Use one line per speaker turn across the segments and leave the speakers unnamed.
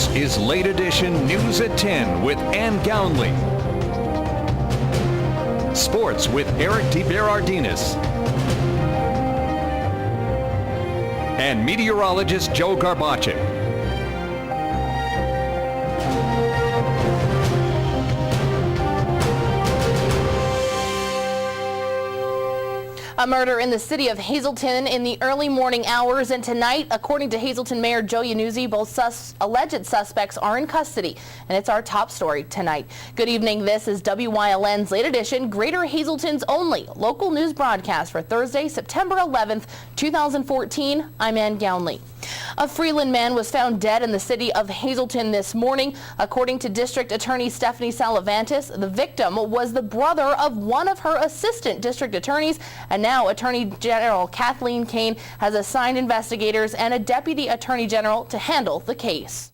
This is Late Edition News at 10 with Ann Gownley. Sports with Eric DeBerardinis. And meteorologist Joe Garbacek.
A murder in the city of Hazleton in the early morning hours, and tonight, according to Hazleton Mayor Joe Yanuzzi, both alleged suspects are in custody, and it's our top story tonight. Good evening. This is WYLN's Late Edition, Greater Hazleton's only local news broadcast for Thursday, September 11th, 2014. I'm Ann Gownley. A Freeland man was found dead in the city of Hazleton this morning. According to District Attorney Stephanie Salavantis, the victim was the brother of one of her assistant district attorneys, and now Attorney General Kathleen Kane has assigned investigators and a Deputy Attorney General to handle the case.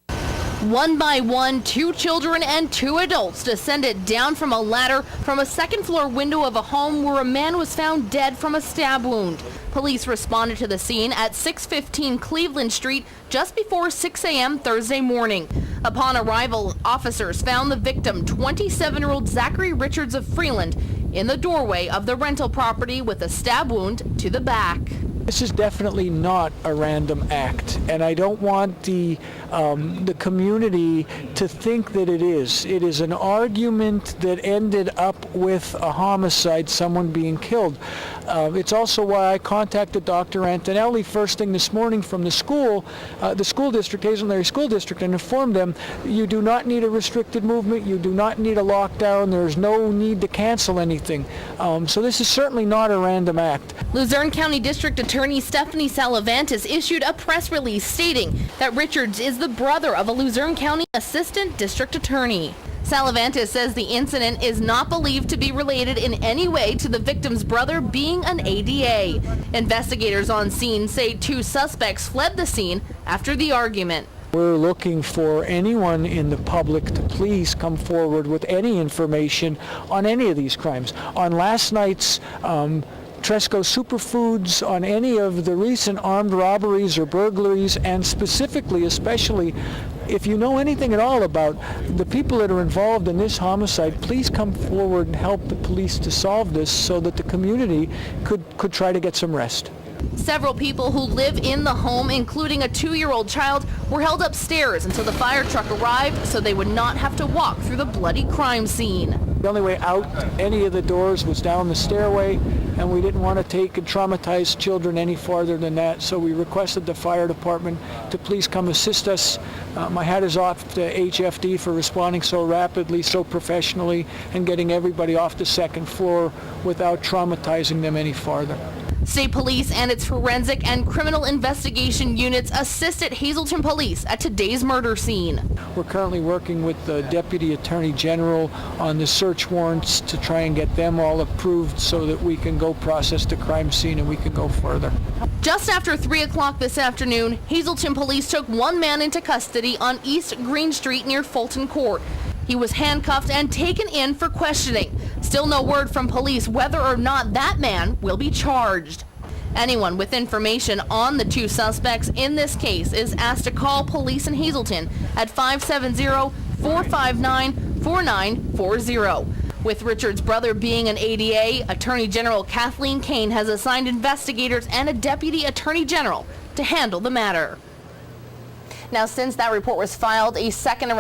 One by one, 2 children and 2 adults descended down from a ladder from a second-floor window of a home where a man was found dead from a stab wound. Police responded to the scene at 615 Cleveland Street just before 6 a.m. Thursday morning. Upon arrival, officers found the victim, 27-year-old Zachary Richards of Freeland, in the doorway of the rental property with a stab wound to the back.
This is definitely not a random act, and I don't want the community to think that it is. It is an argument that ended up with a homicide, someone being killed. It's also why I contacted Dr. Antonelli first thing this morning from the school district, Hazleton Area School District, and informed them you do not need a restricted movement, you do not need a lockdown, there's no need to cancel anything. So this is certainly not a random act.
Luzerne County District Attorney Stephanie Salavantis issued a press release stating that Richards is the brother of a Luzerne County Assistant District Attorney. Salavantis says the incident is not believed to be related in any way to the victim's brother being an ADA. Investigators on scene say 2 suspects fled the scene after the argument.
We're looking for anyone in the public to please come forward with any information on any of these crimes. On last night's Tresco Superfoods, on any of the recent armed robberies or burglaries, and specifically, especially, if you know anything at all about the people that are involved in this homicide, please come forward and help the police to solve this so that the community could try to get some rest.
Several people who live in the home, including a 2-year-old child, were held upstairs until the fire truck arrived so they would not have to walk through the bloody crime scene.
The only way out any of the doors was down the stairway, and we didn't want to take and traumatize children any farther than that, so we requested the fire department to please come assist us. My hat is off to HFD for responding so rapidly, so professionally, and getting everybody off the second floor without traumatizing them any farther.
State Police and its forensic and criminal investigation units assisted Hazleton Police at today's murder scene.
We're currently working with the Deputy Attorney General on the search warrants to try and get them all approved so that we can go process the crime scene and we can go further.
Just after 3 o'clock this afternoon, Hazleton Police took one man into custody on East Green Street near Fulton Court. He was handcuffed and taken in for questioning. Still no word from police whether or not that man will be charged. Anyone with information on the 2 suspects in this case is asked to call police in Hazleton at 570-459-4940. With Richard's brother being an ADA, Attorney General Kathleen Kane has assigned investigators and a Deputy Attorney General to handle the matter. Now, since that report was filed, a second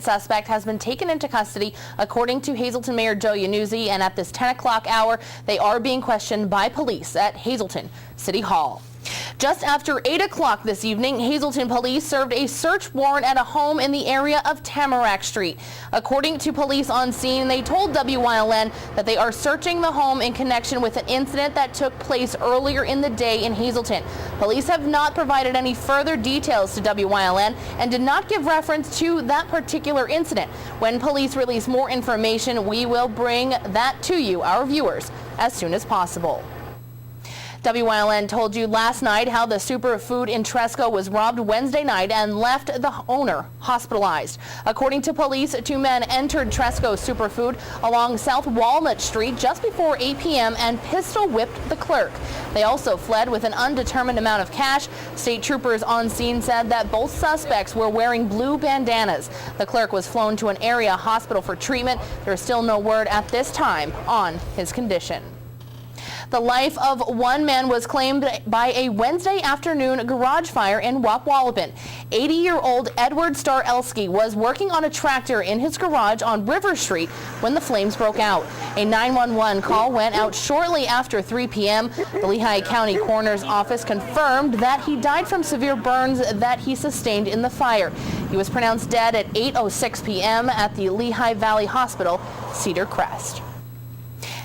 suspect has been taken into custody, according to Hazleton Mayor Joe Yanuzzi, and at this 10 o'clock hour, they are being questioned by police at Hazleton City Hall. Just after 8 o'clock this evening, Hazleton Police served a search warrant at a home in the area of Tamarack Street. According to police on scene, they told WYLN that they are searching the home in connection with an incident that took place earlier in the day in Hazleton. Police have not provided any further details to WYLN and did not give reference to that particular incident. When police release more information, we will bring that to you, our viewers, as soon as possible. WYLN told you last night how the superfood in Tresco was robbed Wednesday night and left the owner hospitalized. According to police, 2 men entered Tresco Superfood along South Walnut Street just before 8 p.m. and pistol whipped the clerk. They also fled with an undetermined amount of cash. State troopers on scene said that both suspects were wearing blue bandanas. The clerk was flown to an area hospital for treatment. There is still no word at this time on his condition. The life of one man was claimed by a Wednesday afternoon garage fire in Wapwallopen. 80-year-old Edward Starelski was working on a tractor in his garage on River Street when the flames broke out. A 911 call went out shortly after 3 p.m. The Lehigh County Coroner's Office confirmed that he died from severe burns that he sustained in the fire. He was pronounced dead at 8:06 p.m. at the Lehigh Valley Hospital, Cedar Crest.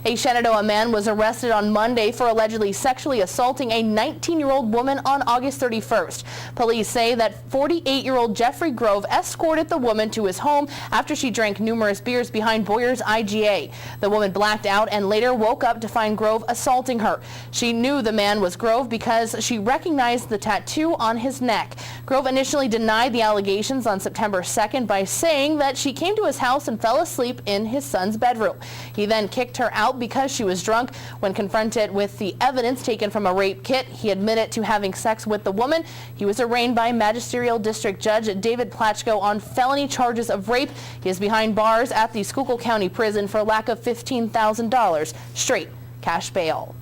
A Shenandoah man was arrested on Monday for allegedly sexually assaulting a 19-year-old woman on August 31st. Police say that 48-year-old Jeffrey Grove escorted the woman to his home after she drank numerous beers behind Boyer's IGA. The woman blacked out and later woke up to find Grove assaulting her. She knew the man was Grove because she recognized the tattoo on his neck. Grove initially denied the allegations on September 2nd by saying that she came to his house and fell asleep in his son's bedroom. He then kicked her out because she was drunk. When confronted with the evidence taken from a rape kit, he admitted to having sex with the woman. He was arraigned by Magisterial District Judge David Platchko on felony charges of rape. He is behind bars at the Schuylkill County Prison for lack of $15,000 straight cash bail.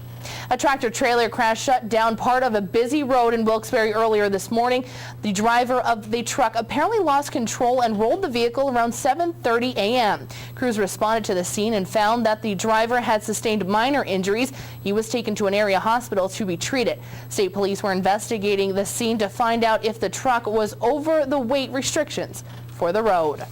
A tractor trailer crash shut down part of a busy road in Wilkes-Barre earlier this morning. The driver of the truck apparently lost control and rolled the vehicle around 7:30 a.m. Crews responded to the scene and found that the driver had sustained minor injuries. He was taken to an area hospital to be treated. State police were investigating the scene to find out if the truck was over the weight restrictions for the road.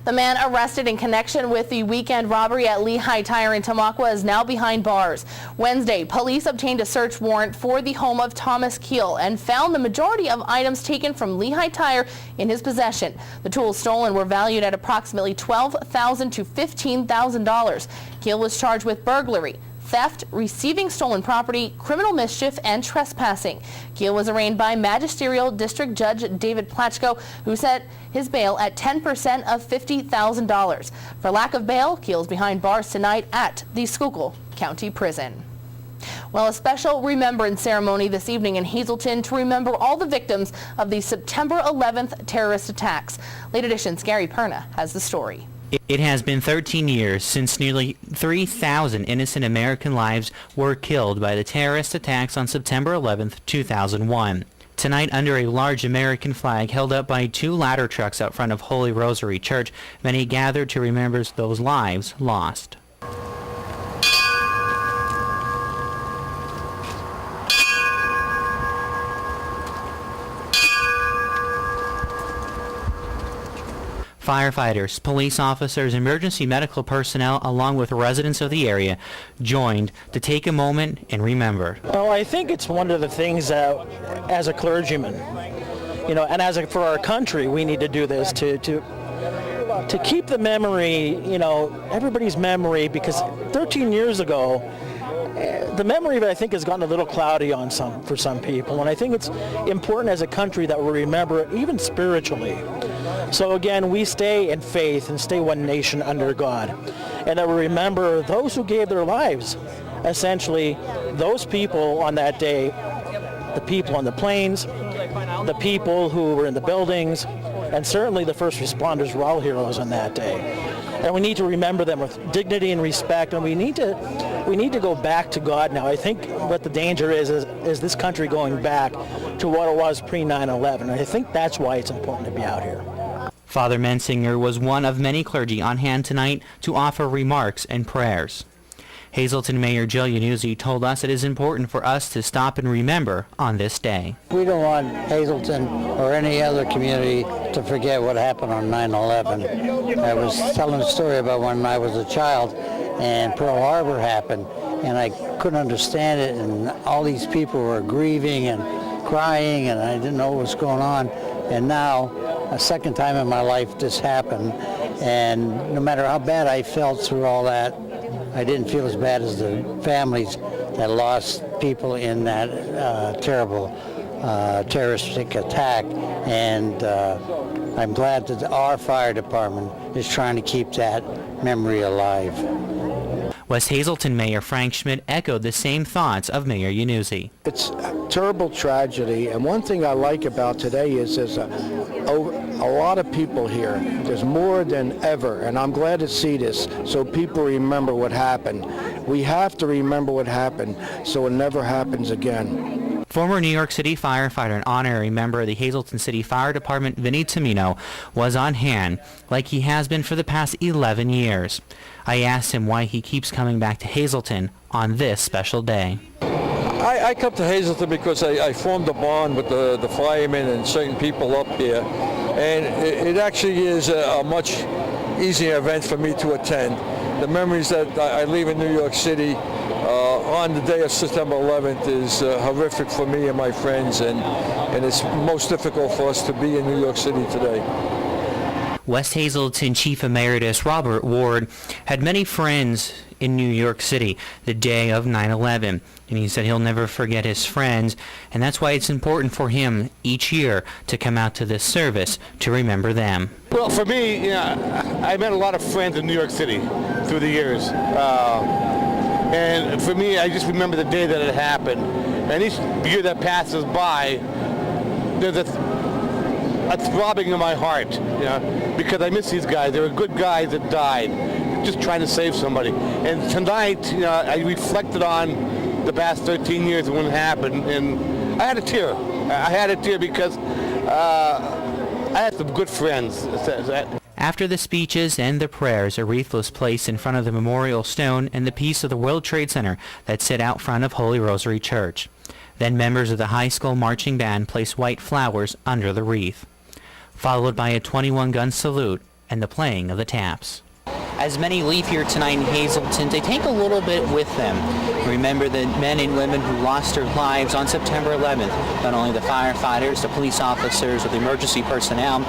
The man arrested in connection with the weekend robbery at Lehigh Tire in Tamaqua is now behind bars. Wednesday, police obtained a search warrant for the home of Thomas Keel and found the majority of items taken from Lehigh Tire in his possession. The tools stolen were valued at approximately $12,000 to $15,000. Keel was charged with burglary, theft, receiving stolen property, criminal mischief, and trespassing. Keel was arraigned by Magisterial District Judge David Platchko, who set his bail at 10% of $50,000. For lack of bail, Keel is behind bars tonight at the Schuylkill County Prison. Well, a special remembrance ceremony this evening in Hazleton to remember all the victims of the September 11th terrorist attacks. Late Edition's Gary Perna has the story.
It has been 13 years since nearly 3,000 innocent American lives were killed by the terrorist attacks on September 11, 2001. Tonight, under a large American flag held up by 2 ladder trucks out front of Holy Rosary Church, many gathered to remember those lives lost. Firefighters, police officers, emergency medical personnel, along with residents of the area, joined to take a moment and remember.
Well, I think it's one of the things that, as a clergyman, and for our country, we need to do this to keep the memory, everybody's memory, because 13 years ago, the memory of it, I think, has gotten a little cloudy for some people, and I think it's important as a country that we remember it, even spiritually. So again, we stay in faith and stay one nation under God, and that we remember those who gave their lives. Essentially, those people on that day, the people on the planes, the people who were in the buildings, and certainly the first responders were all heroes on that day. And we need to remember them with dignity and respect, and we need to go back to God now. I think what the danger is this country going back to what it was pre-9/11. I think that's why it's important to be out here.
Father Mensinger was one of many clergy on hand tonight to offer remarks and prayers. Hazleton Mayor Joe Iannuzzi told us it is important for us to stop and remember on this day.
We don't want Hazleton or any other community to forget what happened on 9/11. I was telling a story about when I was a child and Pearl Harbor happened, and I couldn't understand it, and all these people were grieving and crying, and I didn't know what was going on. And now, a second time in my life, this happened, and no matter how bad I felt through all that, I didn't feel as bad as the families that lost people in that terrible terroristic attack, and I'm glad that our fire department is trying to keep that memory alive.
West Hazelton Mayor Frank Schmidt echoed the same thoughts of Mayor Yannuzzi.
It's a terrible tragedy, and one thing I like about today is there's a lot of people here. There's more than ever, and I'm glad to see this so people remember what happened. We have to remember what happened so it never happens again.
Former New York City firefighter and honorary member of the Hazelton City Fire Department, Vinny Tamino, was on hand, like he has been for the past 11 years. I asked him why he keeps coming back to Hazelton on this special day.
I come to Hazelton because I formed a bond with the firemen and certain people up there, and it actually is a much easier event for me to attend. The memories that I leave in New York City on the day of September 11th is horrific for me and my friends, and it's most difficult for us to be in New York City today.
West Hazelton Chief Emeritus Robert Ward had many friends in New York City the day of 9/11, and he said he'll never forget his friends, and that's why it's important for him each year to come out to this service to remember them.
Well, for me, you know, I met a lot of friends in New York City through the years, and for me, I just remember the day that it happened, and each year that passes by, there's a throbbing in my heart, you know, because I miss these guys. They were good guys that died, just trying to save somebody. And tonight, you know, I reflected on the past 13 years and when it happened, and I had a tear. I had a tear because I had some good friends.
After the speeches and the prayers, a wreath was placed in front of the memorial stone and the piece of the World Trade Center that sit out front of Holy Rosary Church. Then members of the high school marching band placed white flowers under the wreath, followed by a 21-gun salute and the playing of the taps. As many leave here tonight in Hazelton, they take a little bit with them. Remember the men and women who lost their lives on September 11th, not only the firefighters, the police officers, or the emergency personnel,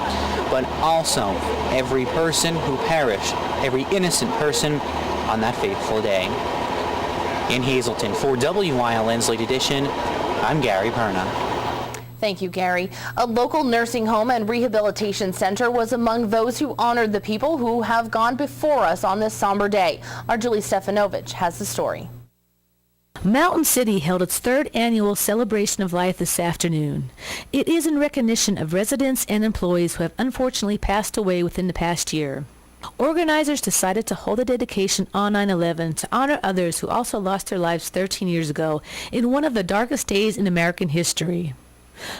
but also every person who perished, every innocent person on that fateful day. In Hazelton, for WILN's Late Edition, I'm Gary Perna.
Thank you, Gary. A local nursing home and rehabilitation center was among those who honored the people who have gone before us on this somber day. Our Julie Stefanovic has the story.
Mountain City held its third annual Celebration of Life this afternoon. It is in recognition of residents and employees who have unfortunately passed away within the past year. Organizers decided to hold a dedication on 9/11 to honor others who also lost their lives 13 years ago in one of the darkest days in American history.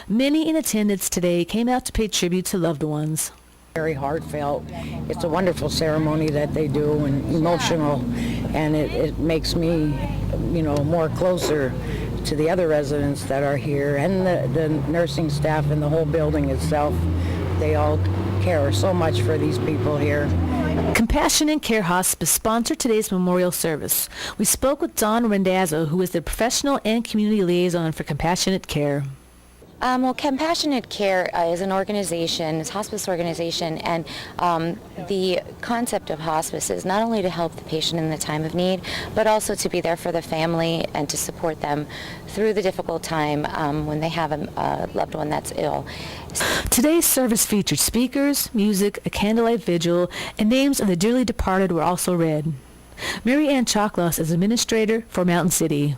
Many in attendance today came out to pay tribute to loved ones.
Very heartfelt. It's a wonderful ceremony that they do and emotional, and it makes me, you know, more closer to the other residents that are here and the nursing staff and the whole building itself. They all care so much for these people here.
Compassion and Care Hospice sponsored today's memorial service. We spoke with Dawn Rendazzo, who is the professional and community liaison for Compassionate Care.
Well, Compassionate Care is an organization, it's a hospice organization, and the concept of hospice is not only to help the patient in the time of need, but also to be there for the family and to support them through the difficult time when they have a loved one that's ill.
Today's service featured speakers, music, a candlelight vigil, and names of the dearly departed were also read. Mary Ann Choklos is administrator for Mountain City.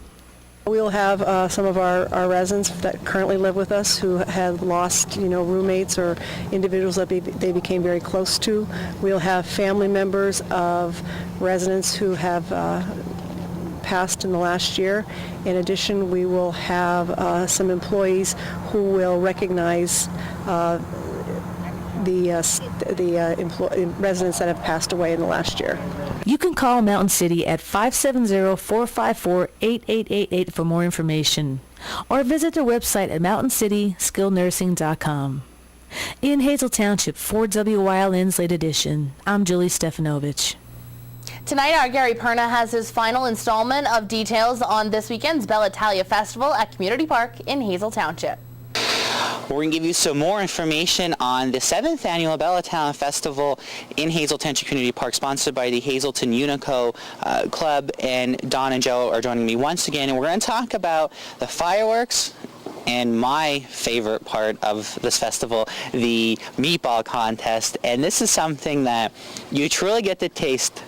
We'll have some of our residents that currently live with us who have lost, you know, roommates or individuals that they became very close to. We'll have family members of residents who have passed in the last year. In addition, we will have some employees who will recognize the residents that have passed away in the last year.
You can call Mountain City at 570-454-8888 for more information, or visit their website at mountaincitysskillnursing.com. In Hazel Township, for WILN's Late Edition, I'm Julie Stefanovic.
Tonight, our Gary Perna has his final installment of details on this weekend's Bella Italia Festival at Community Park in Hazel Township.
We're going to give you some more information on the 7th Annual Bellatown Festival in Hazel Township Community Park, sponsored by the Hazelton Unico Club, and Don and Joe are joining me once again, and we're going to talk about the fireworks and my favorite part of this festival, the meatball contest. And this is something that you truly get to taste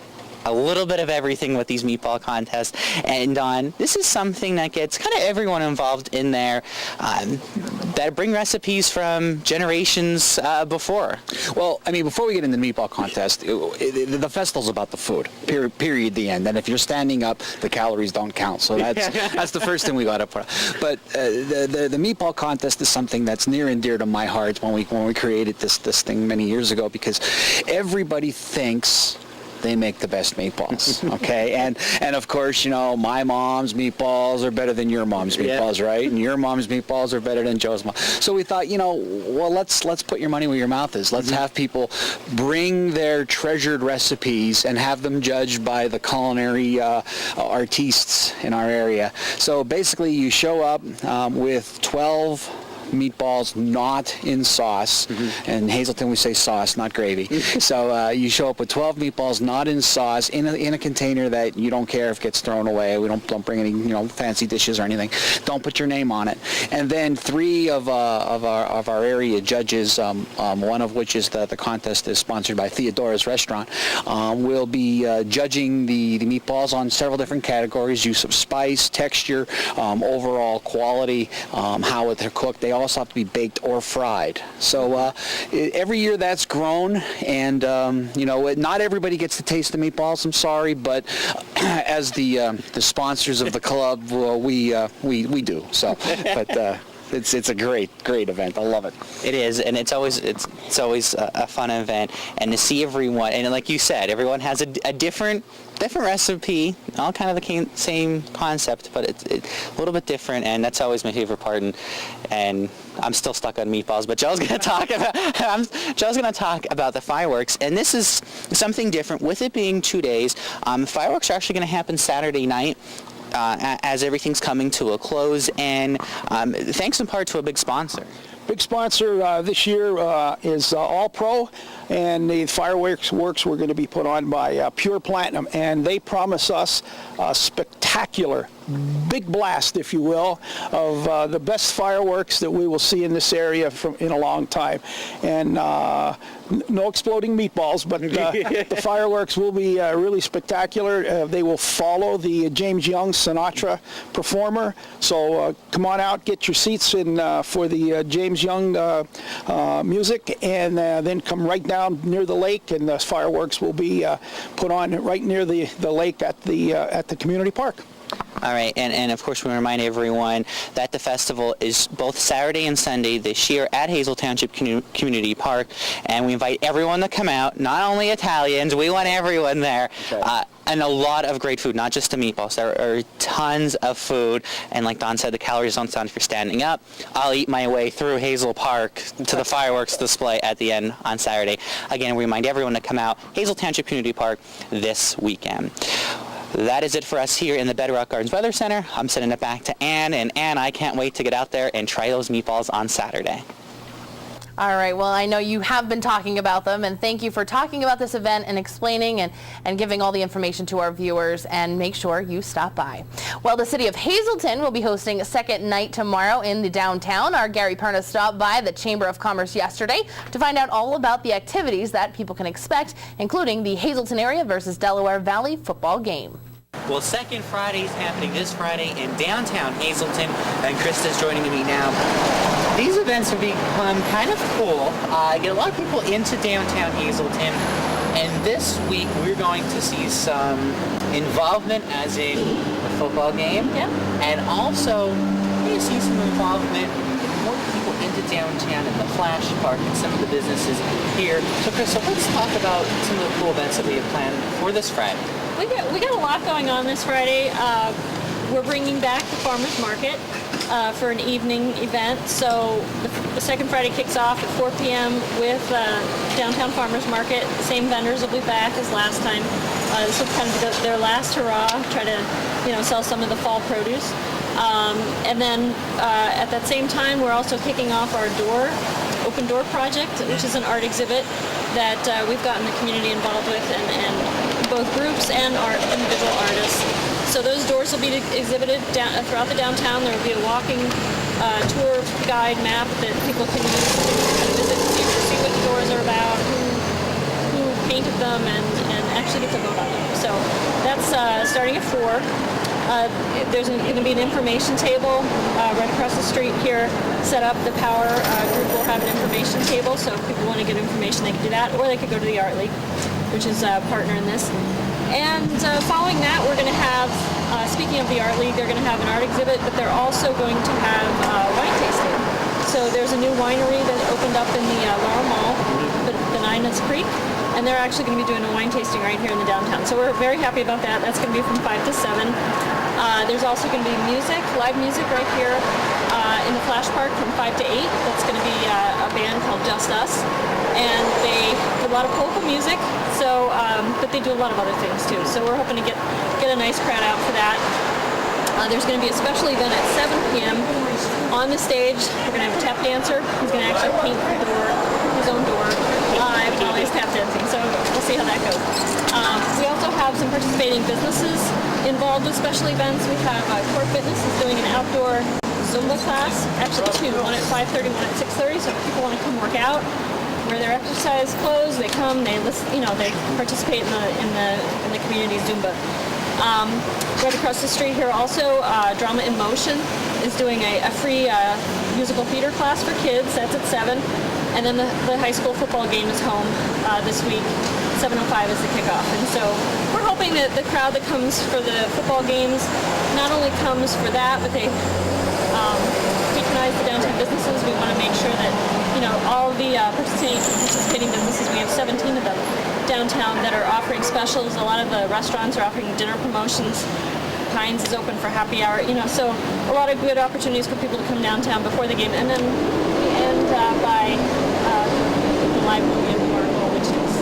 a little bit of everything with these meatball contests. And Don, this is something that gets kind of everyone involved in there, that bring recipes from generations before.
Well, I mean, before we get into the meatball contest, the festival's about the food, period, the end. And if you're standing up, the calories don't count. So that's the first thing we got to put. But the meatball contest is something that's near and dear to my heart when we created this thing many years ago, because everybody thinks they make the best meatballs, okay? And of course, you know, my mom's meatballs are better than your mom's meatballs, right? And your mom's meatballs are better than Joe's mom. So we thought, you know, well, let's put your money where your mouth is. Let's have people bring their treasured recipes and have them judged by the culinary artistes in our area. So basically, you show up with 12 meatballs not in sauce. In Hazelton we say sauce, not gravy. So you show up with 12 meatballs not in sauce in a container that you don't care if it gets thrown away. We don't bring any, you know, fancy dishes or anything. Don't put your name on it. And then 3 of our area judges, one of which is the contest is sponsored by Theodora's Restaurant, will be judging the meatballs on several different categories: use of spice, texture, overall quality, how they're cooked. They also have to be baked or fried. So every year that's grown, and you know, not everybody gets to taste the meatballs. I'm sorry, but as the sponsors of the club, well, we do. So, but. It's a great event. I love it.
It is, and it's always a fun event, and to see everyone, and like you said, everyone has a different recipe, all kind of the same concept, but it's a little bit different, and that's always my favorite part. And I'm still stuck on meatballs, but Joe's going to talk about the fireworks, and this is something different. With it being 2 days, fireworks are actually going to happen Saturday night. As everything's coming to a close, and thanks in part to a big sponsor.
Big sponsor this year is All Pro, and the fireworks were going to be put on by Pure Platinum, and they promise us a spectacular, big blast, if you will, of the best fireworks that we will see in this area in a long time. And no exploding meatballs, but the fireworks will be really spectacular. They will follow the James Young Sinatra performer. So come on out, get your seats in for the James Young music, and then come right down near the lake, and the fireworks will be put on right near the lake at the community park.
All right, and of course we remind everyone that the festival is both Saturday and Sunday this year at Hazel Township Community Park, and we invite everyone to come out, not only Italians, we want everyone there. Okay. And a lot of great food, not just the meatballs. There are tons of food, and like Don said, the calories don't count if you're standing up. I'll eat my way through Hazel Park to the fireworks display at the end on Saturday. Again, we remind everyone to come out, Hazel Township Community Park this weekend. That is it for us here in the Bedrock Gardens Weather Center. I'm sending it back to Ann, and Ann, I can't wait to get out there and try those meatballs on Saturday.
All right, well, I know you have been talking about them, and thank you for talking about this event and explaining and giving all the information to our viewers, and make sure you stop by. Well, the city of Hazelton will be hosting a second night tomorrow in the downtown. Our Gary Perna stopped by the Chamber of Commerce yesterday to find out all about the activities that people can expect, including the Hazelton area versus Delaware Valley football game.
Well, Second Friday is happening this Friday in downtown Hazelton, and Krista's joining me now. These events have become kind of cool. Get a lot of people into downtown Hazelton, and this week we're going to see some involvement, as in the football game, and also you see some involvement, more people into downtown and the Flash Park and some of the businesses here. So, Krista, let's talk about some of the cool events that we have planned for this Friday.
We got a lot going on this Friday. We're bringing back the farmers market for an evening event. So the Second Friday kicks off at 4 p.m. with downtown farmers market. The same vendors will be back as last time. This will kind of be their last hurrah, try to sell some of the fall produce. And then at that same time, we're also kicking off our open door project, which is an art exhibit that we've gotten the community involved with, and both groups and our individual artists. So those doors will be exhibited throughout the downtown. There will be a walking tour guide map that people can use to visit to see what the doors are about, who painted them, and actually get to vote on them. So that's starting at 4. There's going to be an information table right across the street here set up. The Power group will have an information table, so if people want to get information, they can do that, or they could go to the Art League, which is a partner in this. And following that, we're going to have, speaking of the Art League, they're going to have an art exhibit, but they're also going to have wine tasting. So there's a new winery that opened up in the Laurel Mall, the Ninas Creek, and they're actually going to be doing a wine tasting right here in the downtown. So we're very happy about that. That's going to be from 5 to 7. There's also going to be live music right here in the Flash Park from 5 to 8. That's going to be a band called Just Us. And they do a lot of polka music, so but they do a lot of other things too. So we're hoping to get a nice crowd out for that. There's going to be a special event at 7 p.m. On the stage. We're going to have a tap dancer who's going to actually paint his own door live while he's tap dancing. So we'll see how that goes. We also have some participating businesses involved with special events. We have Core Fitness is doing an outdoor Zumba class, actually 2, one at 5:30, one at 6:30. So if people want to come work out, wear their exercise clothes, they come, they listen, they participate in the community's Zumba. Right across the street here also, Drama in Motion is doing a free musical theater class for kids. That's at 7. And then the high school football game is home this week. 7:05 is the kickoff. And so we're hoping that the crowd that comes for the football games not only comes for that, but they patronize the downtown businesses. We want to make sure that all of the participating businesses, we have 17 of them downtown that are offering specials. A lot of the restaurants are offering dinner promotions. Heinz is open for happy hour, so a lot of good opportunities for people to come downtown before the game. And then we end by the live movie of the Oracle, which is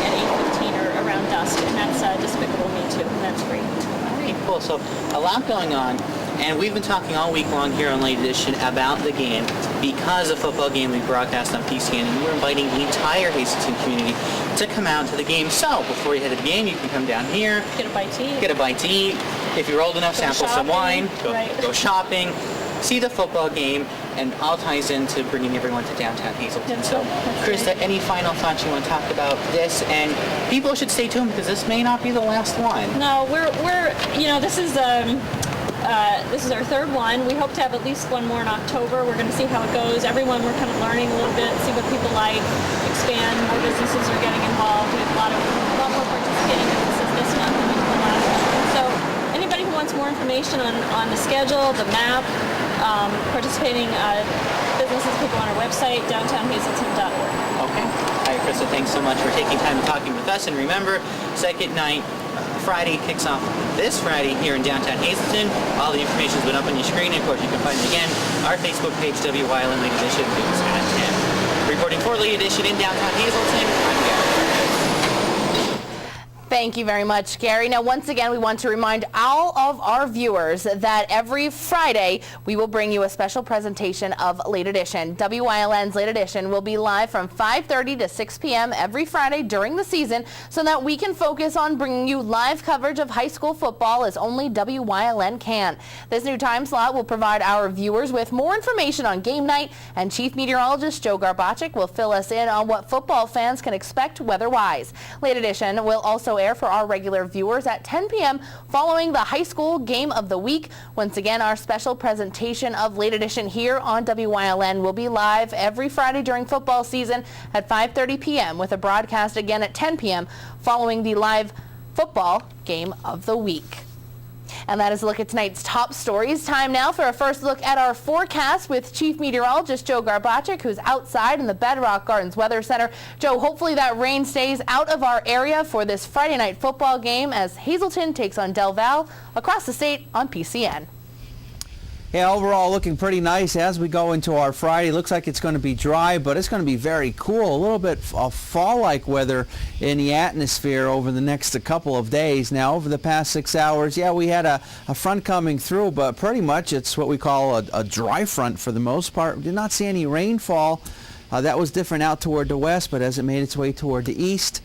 at 8:15 or around dusk, and that's Despicable Me Too, and that's free.
All right, cool. So a lot going on. And we've been talking all week long here on Late Edition about the game because a football game we broadcast on PCN, and we're inviting the entire Hazleton community to come out to the game. So before you head to the game, you can come down here,
get a bite to
eat. If you're old enough, sample some wine, go shopping, see the football game, and all ties into bringing everyone to downtown Hazleton. So, Krista, any final thoughts you want to talk about this? And people should stay tuned because this may not be the last one.
No, we're this is our 3rd one. We hope to have at least one more in October. We're going to see how it goes. Everyone, we're kind of learning a little bit, see what people like, expand. More businesses are getting involved. We have a lot more participating businesses this month than we did the last one. So anybody who wants more information on the schedule, the map, participating businesses could go on our website, downtownhazelton.org.
Okay. All right, Krista, thanks so much for taking time and talking with us. And remember, second night Friday kicks off this Friday here in downtown Hazleton. All the information's been up on your screen. Of course, you can find it again. Our Facebook page, WYLN Late Edition, news at 10. Reporting for Late Edition in downtown Hazleton, I'm Gary.
Thank you very much, Gary. Now, once again, we want to remind all of our viewers that every Friday we will bring you a special presentation of Late Edition. WYLN's Late Edition will be live from 5:30 to 6 p.m. every Friday during the season so that we can focus on bringing you live coverage of high school football as only WYLN can. This new time slot will provide our viewers with more information on game night, and Chief Meteorologist Joe Garbacik will fill us in on what football fans can expect weather-wise. Late Edition will also air for our regular viewers at 10 p.m. following the high school game of the week. Once again, our special presentation of Late Edition here on WYLN will be live every Friday during football season at 5:30 p.m. with a broadcast again at 10 p.m. following the live football game of the week. And that is a look at tonight's top stories. Time now for a first look at our forecast with Chief Meteorologist Joe Garbacik, who's outside in the Bedrock Gardens Weather Center. Joe, hopefully that rain stays out of our area for this Friday night football game as Hazleton takes on Del Val across the state on PCN.
Yeah, overall looking pretty nice as we go into our Friday. Looks like it's going to be dry, but it's going to be very cool. A little bit of fall-like weather in the atmosphere over the next couple of days. Now, over the past 6 hours, yeah, we had a front coming through, but pretty much it's what we call a dry front for the most part. We did not see any rainfall. That was different out toward the west, but as it made its way toward the east,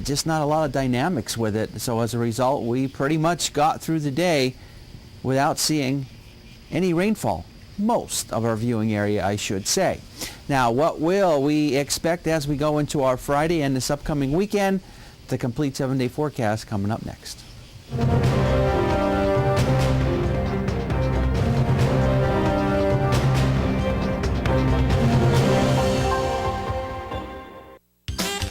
just not a lot of dynamics with it. So as a result, we pretty much got through the day without seeing any rainfall. Most of our viewing area, I should say. Now, what will we expect as we go into our Friday and this upcoming weekend? The complete 7-day forecast coming up next.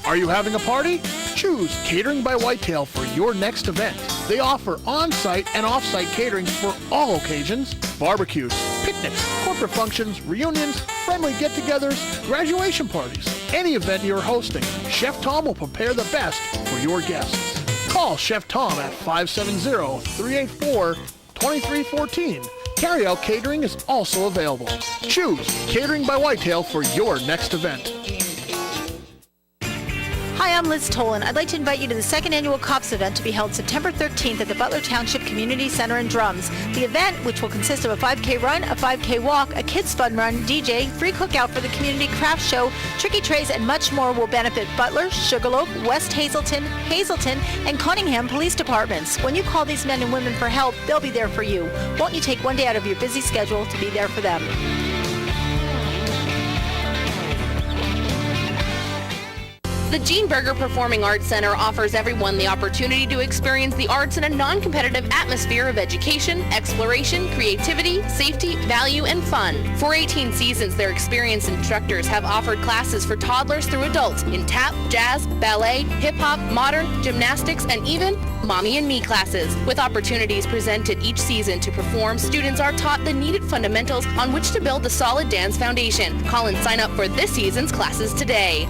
Are you having a party? Choose Catering by Whitetail for your next event. They offer on-site and off-site catering for all occasions: barbecues, picnics, corporate functions, reunions, friendly get-togethers, graduation parties. Any event you're hosting, Chef Tom will prepare the best for your guests. Call Chef Tom at 570-384-2314. Carry-out catering is also available. Choose Catering by Whitetail for your next event.
Hi, I'm Liz Tolan. I'd like to invite you to the second annual COPS event to be held September 13th at the Butler Township Community Center in Drums. The event, which will consist of a 5K run, a 5K walk, a kids fun run, DJ, free cookout for the community craft show, tricky trays, and much more, will benefit Butler, Sugarloaf, West Hazelton, and Cunningham police departments. When you call these men and women for help, they'll be there for you. Won't you take one day out of your busy schedule to be there for them?
The Gene Berger Performing Arts Center offers everyone the opportunity to experience the arts in a non-competitive atmosphere of education, exploration, creativity, safety, value, and fun. For 18 seasons, their experienced instructors have offered classes for toddlers through adults in tap, jazz, ballet, hip-hop, modern, gymnastics, and even Mommy and Me classes. With opportunities presented each season to perform, students are taught the needed fundamentals on which to build a solid dance foundation. Call and sign up for this season's classes today.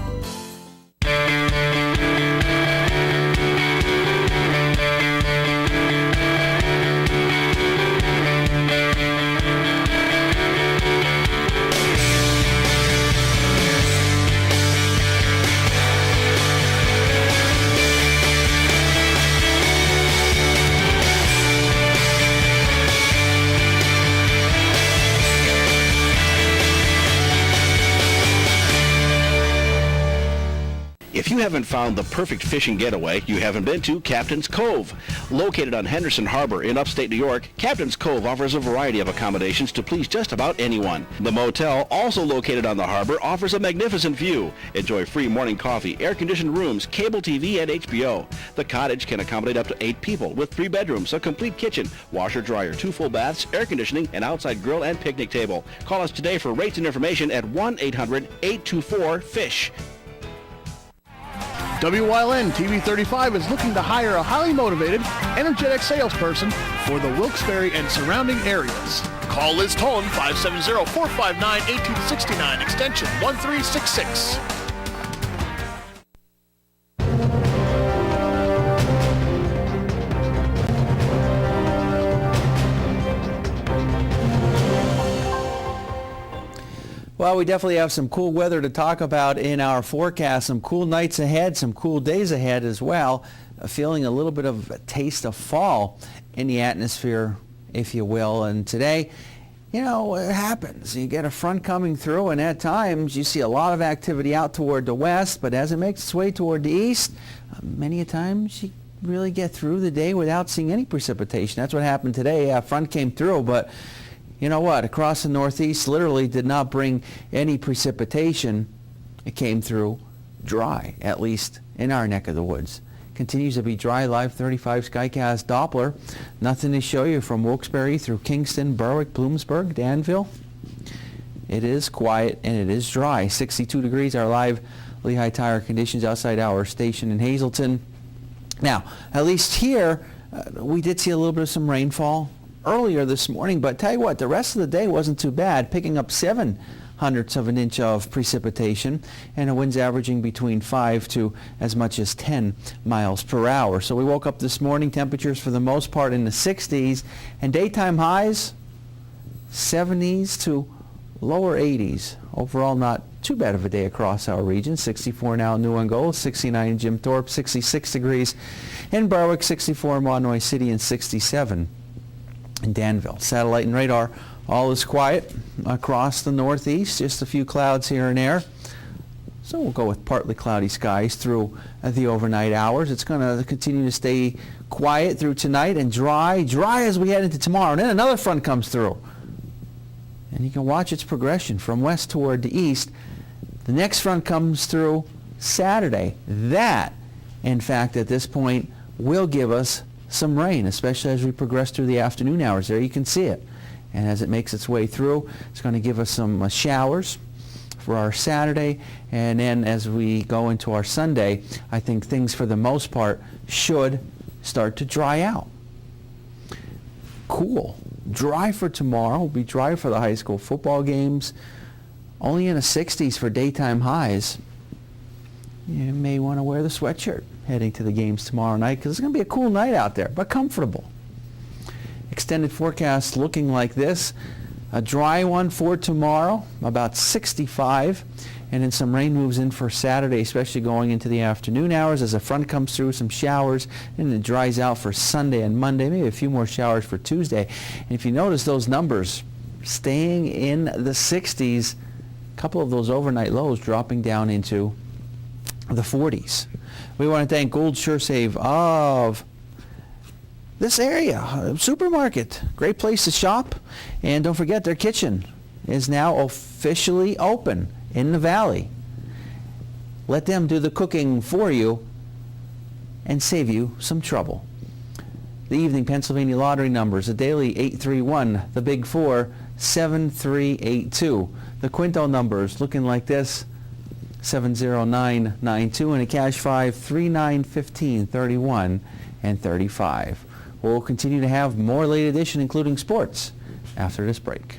If you haven't found the perfect fishing getaway, you haven't been to Captain's Cove. Located on Henderson Harbor in upstate New York, Captain's Cove offers a variety of accommodations to please just about anyone. The motel, also located on the harbor, offers a magnificent view. Enjoy free morning coffee, air-conditioned rooms, cable TV, and HBO. The cottage can accommodate up to 8 people with 3 bedrooms, a complete kitchen, washer, dryer, 2 full baths, air conditioning, an outside grill, and picnic table. Call us today for rates and information at 1-800-824-FISH.
WYLN TV 35 is looking to hire a highly motivated, energetic salesperson for the Wilkes-Barre and surrounding areas. Call Liz Tolan 570-459-1869, extension 1366.
Well, we definitely have some cool weather to talk about in our forecast. Some cool nights ahead, some cool days ahead as well. Feeling a little bit of a taste of fall in the atmosphere, if you will. And today, you know, it happens. You get a front coming through, and at times you see a lot of activity out toward the west, but as it makes its way toward the east, many a times you really get through the day without seeing any precipitation. That's what happened today. A front came through, but you know what? Across the Northeast, literally did not bring any precipitation. It came through dry, at least in our neck of the woods. Continues to be dry. Live 35 Skycast Doppler. Nothing to show you from Wilkes-Barre through Kingston, Berwick, Bloomsburg, Danville. It is quiet and it is dry. 62 degrees, our live Lehigh Tire conditions outside our station in Hazleton. Now, at least here, we did see a little bit of some rainfall earlier this morning, but tell you what, the rest of the day wasn't too bad, picking up 0.07 of an inch of precipitation, and the winds averaging between 5 to as much as 10 miles per hour. So we woke up this morning, temperatures for the most part in the 60s, and daytime highs 70s to lower 80s. Overall, not too bad of a day across our region. 64 now in New Angola, 69 in Jim Thorpe, 66 degrees in Berwick, 64 in Monomoy City, and 67 in Danville. Satellite and radar, all is quiet across the northeast. Just a few clouds here and there. So we'll go with partly cloudy skies through the overnight hours. It's going to continue to stay quiet through tonight and dry as we head into tomorrow. And then another front comes through. And you can watch its progression from west toward the east. The next front comes through Saturday. That, in fact, at this point, will give us some rain, especially as we progress through the afternoon hours. There you can see it. And as it makes its way through, it's going to give us some showers for our Saturday. And then as we go into our Sunday, I think things for the most part should start to dry out. Cool. Dry for tomorrow. Will be dry for the high school football games. Only in the 60s for daytime highs. You may want to wear the sweatshirt heading to the games tomorrow night because it's going to be a cool night out there, but comfortable. Extended forecast looking like this. A dry one for tomorrow, about 65. And then some rain moves in for Saturday, especially going into the afternoon hours as a front comes through, some showers, and it dries out for Sunday and Monday, maybe a few more showers for Tuesday. And if you notice those numbers staying in the 60s, a couple of those overnight lows dropping down into the 40s. We want to thank Gould SureSave of this area, supermarket, great place to shop. And don't forget, their kitchen is now officially open in the valley. Let them do the cooking for you and save you some trouble. The evening Pennsylvania lottery numbers, the daily 831, the big 4, 7382. The quinto numbers looking like this, 70992, and a cash 5, 39, 15, 31, and 35. We'll continue to have more late edition, including sports, after this break.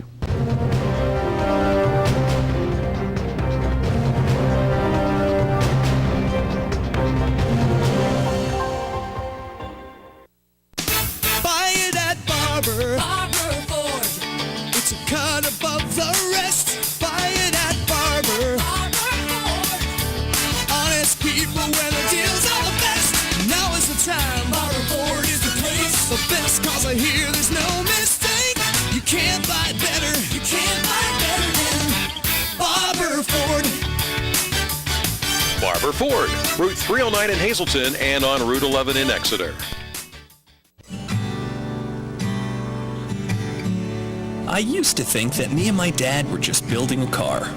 Buy it at Barber. Barber Ford. It's a cut above the rest. Buy it at Barber. Barber Ford. Honest people where the deals are the best. Now is the time. Barber Ford is the place. The best cause I hear there's no mistake. You can't buy better. You can't buy better than Barber Ford.
Barber Ford, Route 309 in Hazleton and on Route 11 in Exeter.
I used to think that me and my dad were just building a car.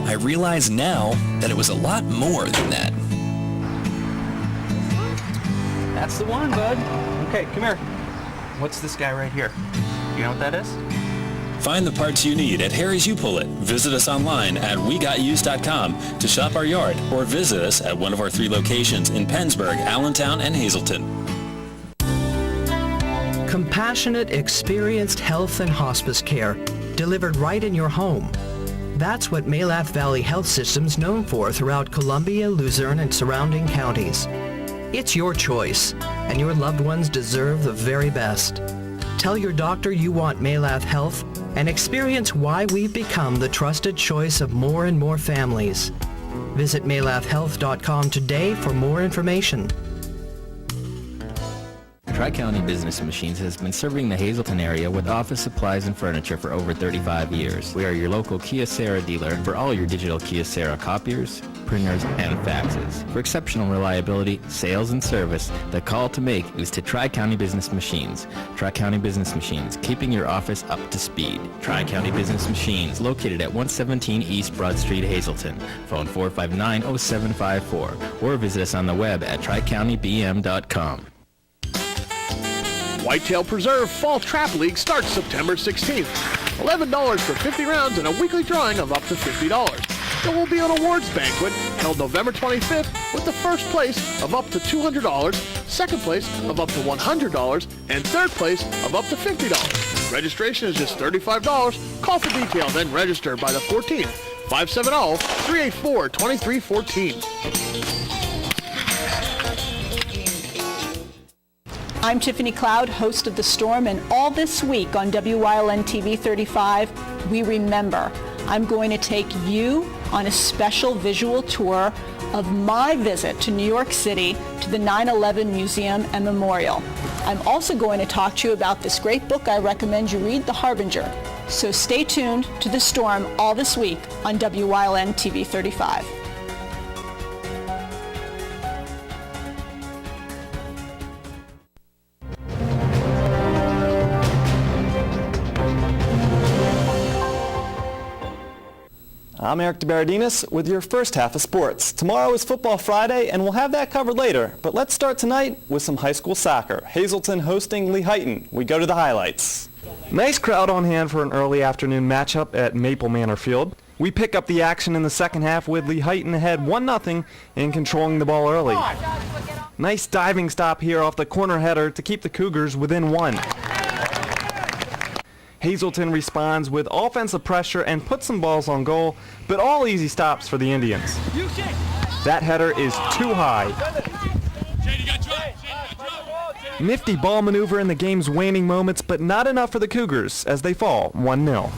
I realize now that it was a lot more than that.
That's the one, bud. Okay, come here. What's this guy right here? You know what that is?
Find the parts you need at Harry's You Pull It. Visit us online at wegotused.com to shop our yard or visit us at one of our 3 locations in Pennsburg, Allentown, and Hazleton.
Compassionate, experienced health and hospice care delivered right in your home. That's what Malath Valley Health System's known for throughout Columbia, Luzerne, and surrounding counties. It's your choice, and your loved ones deserve the very best. Tell your doctor you want Malath Health and experience why we've become the trusted choice of more and more families. Visit malathhealth.com today for more information.
Tri-County Business Machines has been serving the Hazleton area with office supplies and furniture for over 35 years. We are your local Kyocera dealer for all your digital Kyocera copiers, printers, and faxes. For exceptional reliability, sales, and service, the call to make is to Tri-County Business Machines. Tri-County Business Machines, keeping your office up to speed. Tri-County Business Machines, located at 117 East Broad Street, Hazleton. Phone 459-0754 or visit us on the web at tricountybm.com.
Whitetail Preserve Fall Trap League starts September 16th. $11 for 50 rounds and a weekly drawing of up to $50. There will be an awards banquet held November 25th with the first place of up to $200, second place of up to $100, and third place of up to $50. Registration is just $35. Call for details and register by the 14th. 570-384-2314.
I'm Tiffany Cloud, host of The Storm, and all this week on WYLN TV 35, we remember. I'm going to take you on a special visual tour of my visit to New York City to the 9/11 Museum and Memorial. I'm also going to talk to you about this great book I recommend you read, The Harbinger. So stay tuned to The Storm all this week on WYLN TV 35.
I'm Eric DeBaradinas with your first half of sports. Tomorrow is Football Friday, and we'll have that covered later. But let's start tonight with some high school soccer. Hazleton hosting Lehighton. We go to the highlights.
Nice crowd on hand for an early afternoon matchup at Maple Manor Field. We pick up the action in the second half with Lehighton ahead 1-0 and controlling the ball early. Nice diving stop here off the corner header to keep the Cougars within 1. Hazleton responds with offensive pressure and puts some balls on goal, but all easy stops for the Indians. That header is too high. Nifty ball maneuver in the game's waning moments, but not enough for the Cougars as they fall 1-0.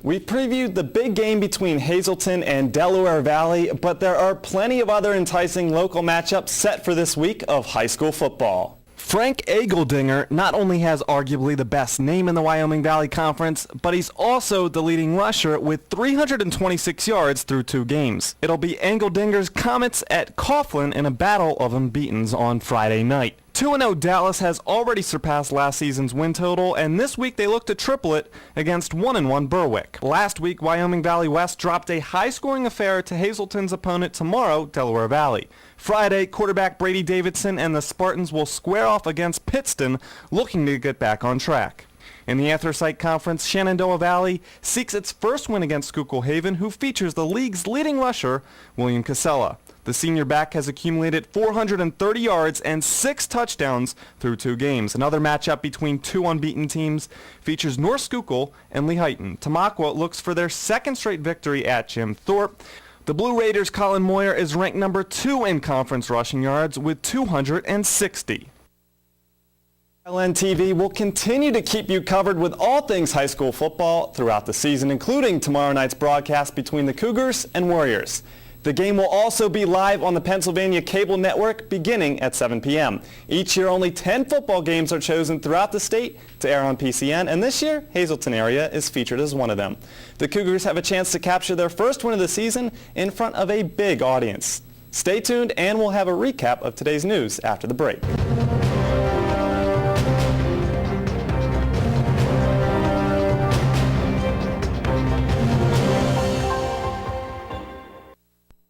We previewed the big game between Hazleton and Delaware Valley, but there are plenty of other enticing local matchups set for this week of high school football.
Frank Egeldinger not only has arguably the best name in the Wyoming Valley Conference, but he's also the leading rusher with 326 yards through 2 games. It'll be Egeldinger's Comets at Coughlin in a battle of unbeatens on Friday night. 2-0 Dallas has already surpassed last season's win total, and this week they look to triple it against 1-1 Berwick. Last week, Wyoming Valley West dropped a high-scoring affair to Hazleton's opponent tomorrow, Delaware Valley. Friday, quarterback Brady Davidson and the Spartans will square off against Pittston, looking to get back on track. In the Anthracite Conference, Shenandoah Valley seeks its first win against Schuylkill Haven, who features the league's leading rusher, William Casella. The senior back has accumulated 430 yards and 6 touchdowns through 2 games. Another matchup between 2 unbeaten teams features North Schuylkill and Lehighton. Tamaqua looks for their second straight victory at Jim Thorpe. The Blue Raiders' Colin Moyer is ranked number 2 in conference rushing yards with 260.
WYLN TV will continue to keep you covered with all things high school football throughout the season, including tomorrow night's broadcast between the Cougars and Warriors. The game will also be live on the Pennsylvania Cable Network beginning at 7 p.m. Each year, only 10 football games are chosen throughout the state to air on PCN, and this year, Hazleton area is featured as one of them. The Cougars have a chance to capture their first win of the season in front of a big audience. Stay tuned, and we'll have a recap of today's news after the break.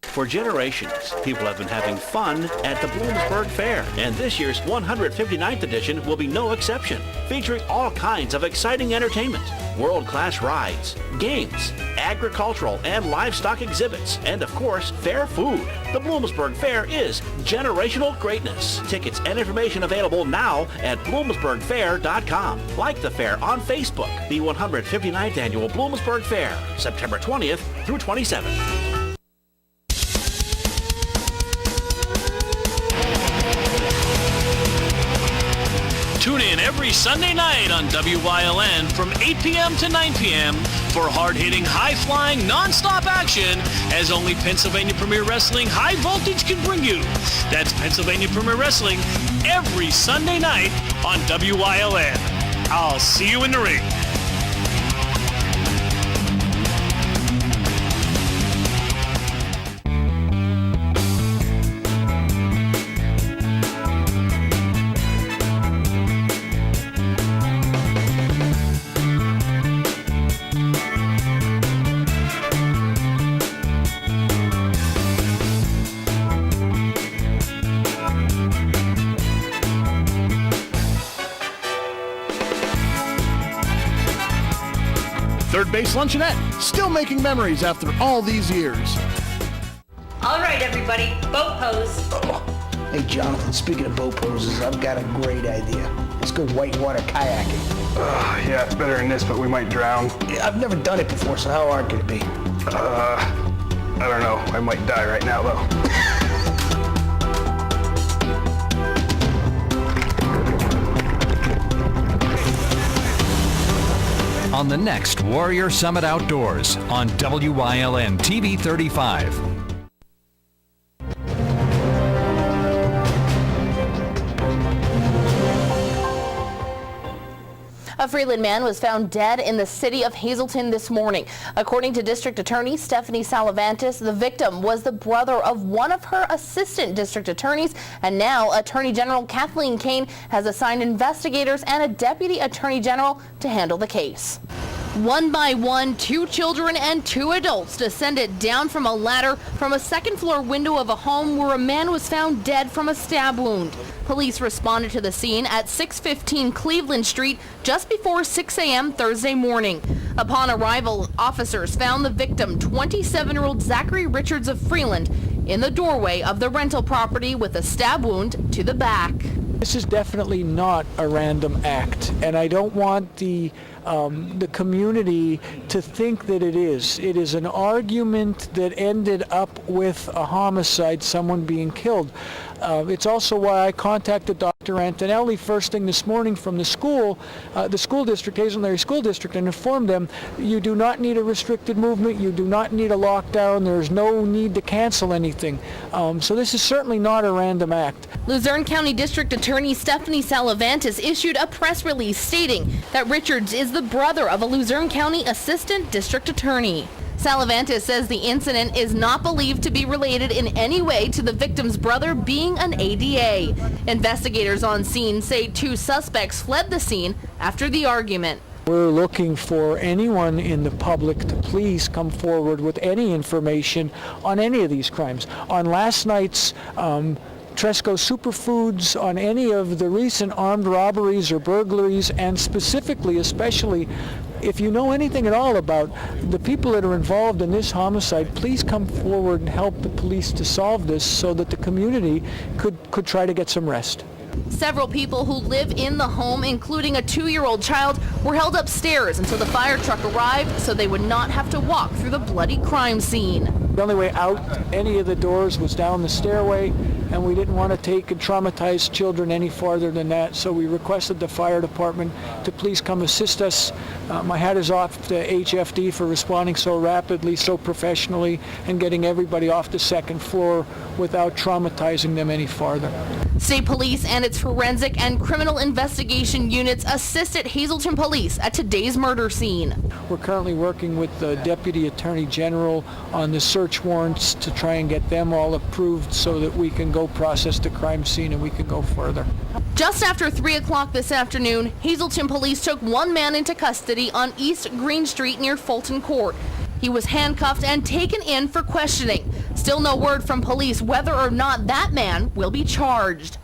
For generations, people have been having fun at the Bloomsburg Fair, and this year's 159th edition will be no exception, featuring all kinds of exciting entertainment, world-class rides, games, agricultural and livestock exhibits, and of course, fair food. The Bloomsburg Fair is generational greatness. Tickets and information available now at bloomsburgfair.com. Like the fair on Facebook. The 159th Annual Bloomsburg Fair, September 20th through 27th.
Tune in every Sunday night on WYLN from 8 p.m. to 9 p.m. for hard-hitting, high-flying, non-stop action as only Pennsylvania Premier Wrestling High Voltage can bring you. That's Pennsylvania Premier Wrestling every Sunday night on WYLN. I'll see you in the ring.
Third Base Luncheonette, still making memories after all these years.
All right, everybody, boat pose.
Hey, Jonathan, speaking of boat poses, I've got a great idea. Let's go whitewater kayaking.
Yeah, it's better than this, but we might drown.
Yeah, I've never done it before, so how hard could it be?
I don't know. I might die right now, though.
on the next Warrior Summit Outdoors on WYLN TV 35.
A Freeland man was found dead in the city of Hazleton this morning. According to District Attorney Stephanie Salavantis, the victim was the brother of one of her assistant district attorneys, and now Attorney General Kathleen Kane has assigned investigators and a deputy attorney general to handle the case. One by one, 2 children and 2 adults descended down from a ladder from a second-floor window of a home where a man was found dead from a stab wound. Police responded to the scene at 615 Cleveland Street just before 6 a.m. Thursday morning. Upon arrival, officers found the victim, 27-year-old Zachary Richards of Freeland, in the doorway of the rental property with a stab wound to the back.
This is definitely not a random act, and I don't want the community to think that it is. It is an argument that ended up with a homicide, someone being killed. It's also why I contacted Dr. Antonelli first thing this morning from the school district, Hazleton Area School District, and informed them you do not need a restricted movement, you do not need a lockdown, there's no need to cancel anything. So this is certainly not a random act.
Luzerne County District Attorney Stephanie Salavantis issued a press release stating that Richards is the brother of a Luzerne County Assistant District Attorney. Salavantis says the incident is not believed to be related in any way to the victim's brother being an ADA. Investigators on scene say 2 suspects fled the scene after the argument.
We're looking for anyone in the public to please come forward with any information on any of these crimes. On last night's Tresco Superfoods, on any of the recent armed robberies or burglaries, and specifically, especially, if you know anything at all about the people that are involved in this homicide, please come forward and help the police to solve this so that the community could try to get some rest.
Several people who live in the home, including a 2-year-old child, were held upstairs until the fire truck arrived so they would not have to walk through the bloody crime scene.
The only way out any of the doors was down the stairway, and we didn't want to take and traumatize children any farther than that, so we requested the fire department to please come assist us. My hat is off to HFD for responding so rapidly, so professionally, and getting everybody off the second floor without traumatizing them any farther.
State Police and its forensic and criminal investigation units assisted Hazleton Police at today's murder scene.
We're currently working with the Deputy Attorney General on the search warrants to try and get them all approved so that we can go process the crime scene and we can go further.
Just after 3 o'clock this afternoon, Hazleton Police took one man into custody on East Green Street near Fulton Court. He was handcuffed and taken in for questioning. Still no word from police whether or not that man will be charged.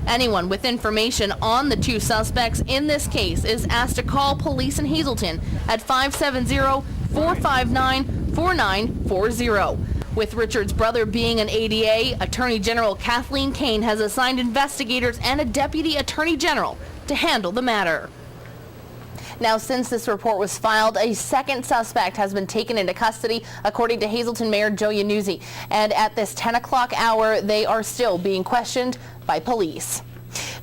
Anyone with information on the 2 suspects in this case is asked to call police in Hazleton at 570-459-4940. With Richard's brother being an ADA, Attorney General Kathleen Kane has assigned investigators and a deputy attorney general to handle the matter. Now, since this report was filed, a second suspect has been taken into custody, according to Hazleton Mayor Joe Yanuzzi. And at this 10 o'clock hour, they are still being questioned by police.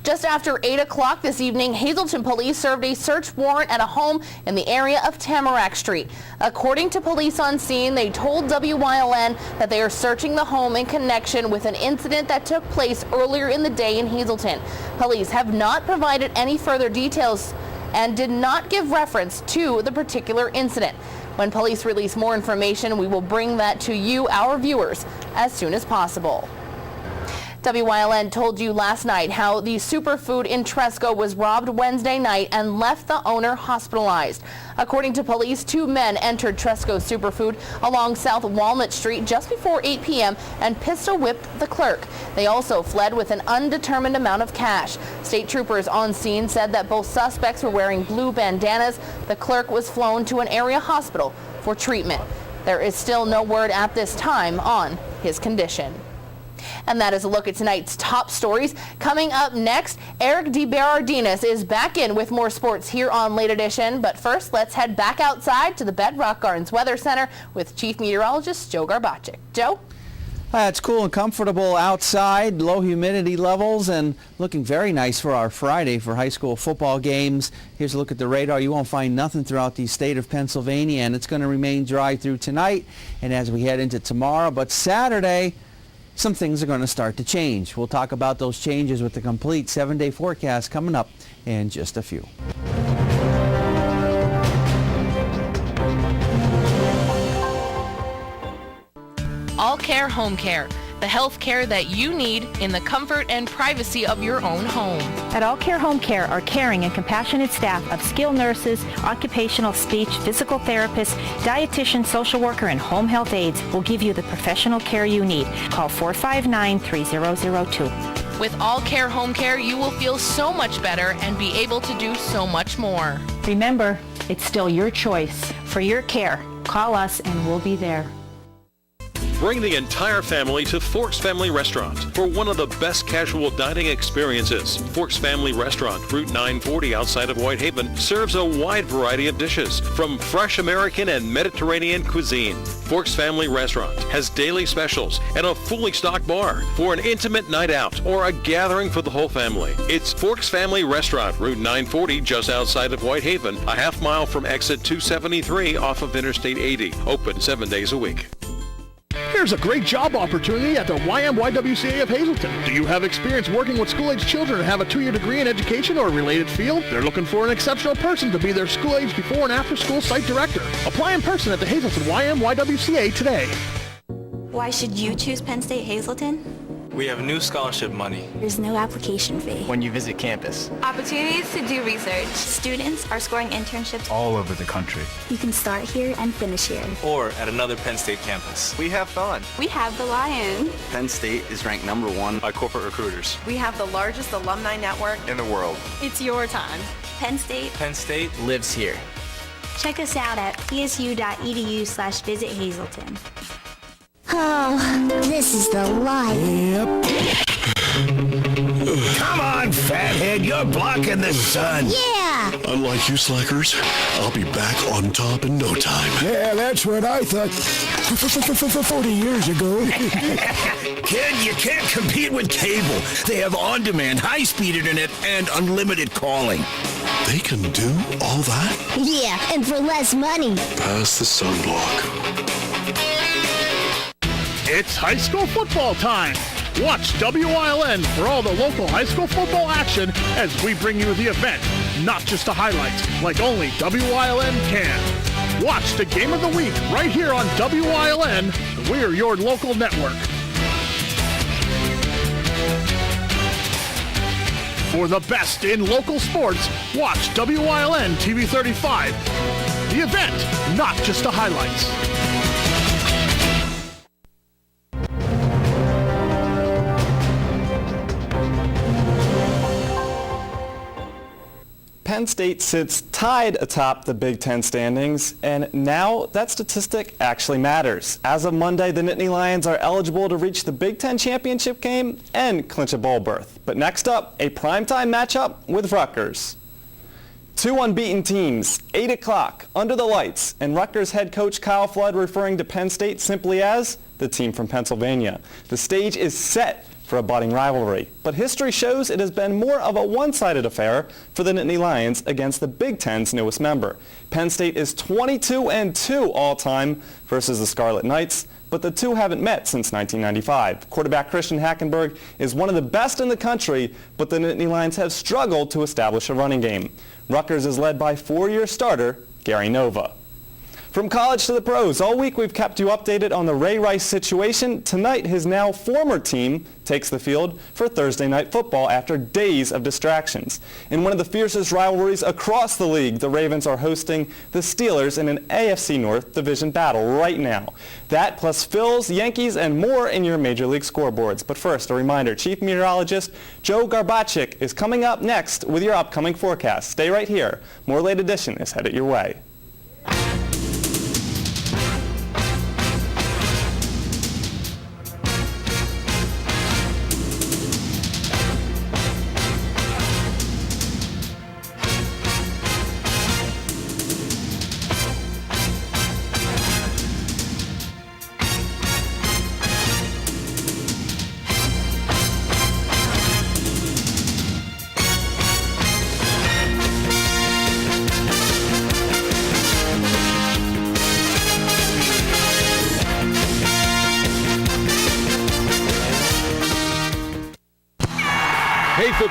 Just after 8 o'clock this evening, Hazleton Police served a search warrant at a home in the area of Tamarack Street. According to police on scene, they told WYLN that they are searching the home in connection with an incident that took place earlier in the day in Hazleton. Police have not provided any further details and did not give reference to the particular incident. When police release more information, we will bring that to you, our viewers, as soon as possible. WYLN told you last night how the superfood in Tresco was robbed Wednesday night and left the owner hospitalized. According to police, 2 men entered Tresco Superfood along South Walnut Street just before 8 p.m. and pistol whipped the clerk. They also fled with an undetermined amount of cash. State troopers on scene said that both suspects were wearing blue bandanas. The clerk was flown to an area hospital for treatment. There is still no word at this time on his condition. And that is a look at tonight's top stories. Coming up next, Eric DeBerardinis is back in with more sports here on Late Edition. But first, let's head back outside to the Bedrock Gardens Weather Center with Chief Meteorologist Joe Garbacik. Joe?
It's cool and comfortable outside, low humidity levels, and looking very nice for our Friday for high school football games. Here's a look at the radar. You won't find nothing throughout the state of Pennsylvania, and it's going to remain dry through tonight and as we head into tomorrow. But Saturday, some things are going to start to change. We'll talk about those changes with the complete 7-day forecast coming up in just a few.
All Care Home Care, the health care that you need in the comfort and privacy of your own home.
At All Care Home Care, our caring and compassionate staff of skilled nurses, occupational speech, physical therapists, dietitian, social worker, and home health aides will give you the professional care you need. Call 459-3002.
With All Care Home Care, you will feel so much better and be able to do so much more.
Remember, it's still your choice. For your care, call us and we'll be there.
Bring the entire family to Forks Family Restaurant for one of the best casual dining experiences. Forks Family Restaurant, Route 940 outside of Whitehaven, serves a wide variety of dishes from fresh American and Mediterranean cuisine. Forks Family Restaurant has daily specials and a fully stocked bar for an intimate night out or a gathering for the whole family. It's Forks Family Restaurant, Route 940 just outside of Whitehaven, a half mile from exit 273 off of Interstate 80. Open 7 days a week.
Here's a great job opportunity at the YMYWCA of Hazleton. Do you have experience working with school-age children and have a 2-year degree in education or a related field? They're looking for an exceptional person to be their school-age before and after school site director. Apply in person at the Hazleton YMYWCA today.
Why should you choose Penn State Hazleton?
We have new scholarship money.
There's no application fee.
When you visit campus.
Opportunities to do research. Students are scoring internships
all over the country.
You can start here and finish here.
Or at another Penn State campus. We have fun.
We have the Lion.
Penn State is ranked #1 by corporate recruiters.
We have the largest alumni network
in the world.
It's your time. Penn State.
Penn State lives here.
Check us out at psu.edu/visit Hazleton.
Oh, this is the life.
Yep. Come on, fathead, you're blocking the sun.
Yeah.
Unlike you slackers, I'll be back on top in no time. Yeah, that's what I thought 40 years ago. Kid, you can't compete with cable. They have on-demand, high-speed internet and unlimited calling. They can do all that?
Yeah, and for less money.
Pass the sunblock.
It's high school football time. Watch WILN for all the local high school football action as we bring you the event, not just a highlight, like only WILN can. Watch the game of the week right here on WILN. We're your local network. For the best in local sports, watch WILN TV 35. The event, not just the highlights.
Penn State sits tied atop the Big Ten standings, and now that statistic actually matters. As of Monday, the Nittany Lions are eligible to reach the Big Ten championship game and clinch a bowl berth. But next up, a primetime matchup with Rutgers. Two unbeaten teams, 8 o'clock, under the lights, and Rutgers head coach Kyle Flood referring to Penn State simply as the team from Pennsylvania. The stage is set for a budding rivalry, but history shows it has been more of a one-sided affair for the Nittany Lions against the Big Ten's newest member. Penn State is 22-2 all-time versus the Scarlet Knights, but the two haven't met since 1995. Quarterback Christian Hackenberg is one of the best in the country, but the Nittany Lions have struggled to establish a running game. Rutgers is led by four-year starter Gary Nova. From college to the pros, all week we've kept you updated on the Ray Rice situation. Tonight, his now former team takes the field for Thursday night football after days of distractions. In one of the fiercest rivalries across the league, the Ravens are hosting the Steelers in an AFC North division battle right now. That plus Phil's, Yankees, and more in your Major League scoreboards. But first, a reminder, Chief Meteorologist Joe Garbacik is coming up next with your upcoming forecast. Stay right here. More Late Edition is headed your way.